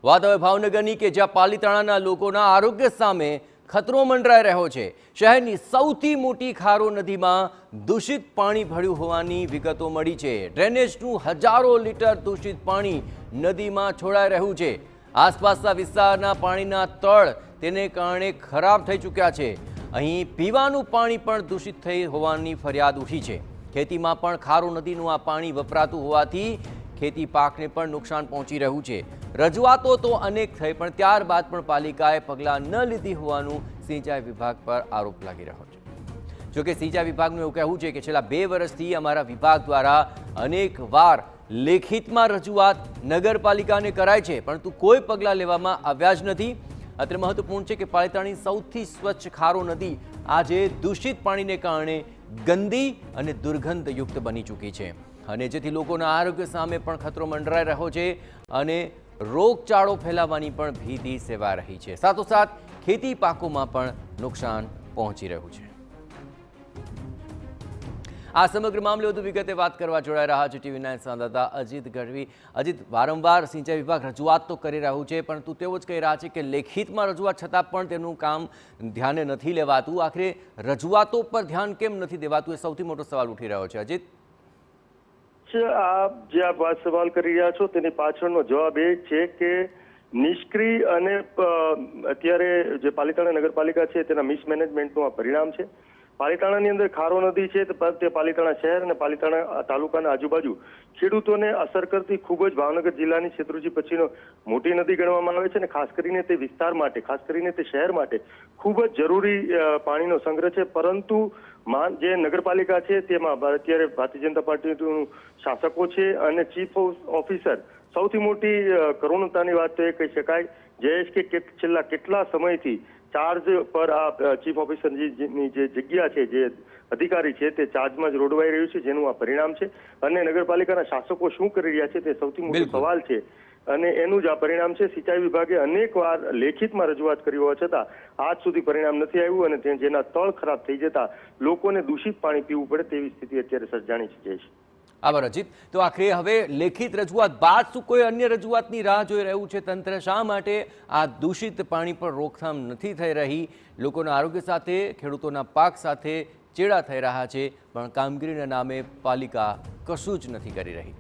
વાત હવે ભાવનગરની કે જ્યાં પાલીતાણાના લોકોના આરોગ્ય સામે ખતરો મંડરાઈ રહ્યો છે। શહેરની સૌથી મોટી ખારો નદીમાં દૂષિત પાણી ભળ્યું હોવાની વિગતો મળી છે। ડ્રેનેજનું હજારો લીટર દૂષિત પાણી નદીમાં છોડાઈ રહ્યું છે। આસપાસના વિસ્તારના પાણીના તળ તેને કારણે ખરાબ થઈ ચૂક્યા છે। અહીં પીવાનું પાણી પણ દૂષિત થઈ હોવાની ફરિયાદ ઉઠી છે। ખેતીમાં પણ ખારો નદીનું આ પાણી વપરાતું હોવાથી ખેતી પાકને પણ નુકસાન પહોંચી રહ્યું છે। રજૂઆતો તો અનેક થઈ પણ ત્યારબાદ પણ પાલિકાએ પગલાં ન લીધી હોવાનું સિંચાઈ વિભાગ પર આરોપ લાગી રહ્યો છે। જોકે સિંચાઈ વિભાગનું એવું કહેવું છે કે છેલ્લા 2 વર્ષથી અમારા વિભાગ દ્વારા અનેક વાર લેખિતમાં રજૂઆત નગરપાલિકાને કરાય છે પરંતુ કોઈ પગલાં લેવામાં આવ્યા જ નથી। અત્રે મહત્વપૂર્ણ છે કે પાલિતાણાની સૌથી સ્વચ્છ ખારો નદી આજે દૂષિત પાણીને કારણે ગંદી અને દુર્ગંધયુક્ત બની ચૂકી છે અને જેથી લોકોના આરોગ્ય સામે પણ ખતરો મંડરાઈ રહ્યો છે અને રોગચાળો ફેલાવાની પણ ભીતિ સેવાઈ રહી છે। સાથોસાથ ખેતી પાકોમાં પણ નુકસાન પહોંચી રહ્યું છે। આ સમગ્ર મામલે વધુ વિગતે વાત કરવા જોડાઈ રહ્યા છે TV9 સંવાદદાતા અજીત ગઢવી। અજીત, વારંવાર સિંચાઈ વિભાગ રજૂઆત તો કરી રહ્યું છે પરંતુ તેઓ જ કહી રહ્યા છે કે લેખિતમાં રજૂઆત છતાં પણ તેમનું કામ ધ્યાને નથી લેવાતું। આખરે રજૂઆતો પર ધ્યાન કેમ નથી દેવાતું એ સૌથી મોટો સવાલ ઉઠી રહ્યો છે। અજીત, આપ જે આપ સવાલ કરી રહ્યા છો તેની પાછળનો જવાબ એ છે કે નિષ્ક્રિય અને અત્યારે જે પાલિતાણા નગરપાલિકા છે તેના મિસમેનેજમેન્ટનું આ પરિણામ છે। પાલિતાણાની અંદર ખારો નદી છે તે પાલિતાણા શહેર અને પાલિતાણા તાલુકાના આજુબાજુ ખેડૂતોને અસર કરતી ખૂબ જ ભાવનગર જિલ્લાની શેત્રુંજી પછીનો મોટી નદી ગણવામાં આવે છે અને ખાસ કરીને તે વિસ્તાર માટે, ખાસ કરીને તે શહેર માટે ખૂબ જ જરૂરી પાણીનો સંગ્રહ છે। પરંતુ જે નગરપાલિકા છે તેમાં અત્યારે ભારતીય જનતા પાર્ટીનું શાસકો છે અને ચીફ ઓફિસર સૌથી મોટી કરુણતાની વાત તો એ કહી શકાય જયેશ કે છેલ્લા કેટલા સમયથી ચાર્જ પર આ ચીફ ઓફિસરની જે જગ્યા છે, જે અધિકારી છે તે ચાર્જમાં જ રોડવાઈ રહ્યું છે, જેનું આ પરિણામ છે અને નગરપાલિકાના શાસકો શું કરી રહ્યા છે તે સૌથી મોટો સવાલ છે અને એનું જ આ પરિણામ છે। સિંચાઈ વિભાગે અનેક વાર લેખિતમાં રજૂઆત કરી હોવા છતાં આજ સુધી પરિણામ નથી આવ્યું અને જેના તળ ખરાબ થઈ જતા લોકોને દૂષિત પાણી પીવું પડે તેવી સ્થિતિ અત્યારે સર્જાણી છે। જયેશ, આભાર અજીત। તો આખરે હવે લેખિત રજૂઆત બાદ શું કોઈ અન્ય રજૂઆતની રાહ જોઈ રહ્યું છે તંત્ર? શા માટે આ દૂષિત પાણી પર રોકથામ નથી થઈ રહી? લોકોના આરોગ્ય સાથે, ખેડૂતોના પાક સાથે ચેડા થઈ રહ્યા છે પણ કામગીરીના નામે પાલિકા કશું જ નથી કરી રહી।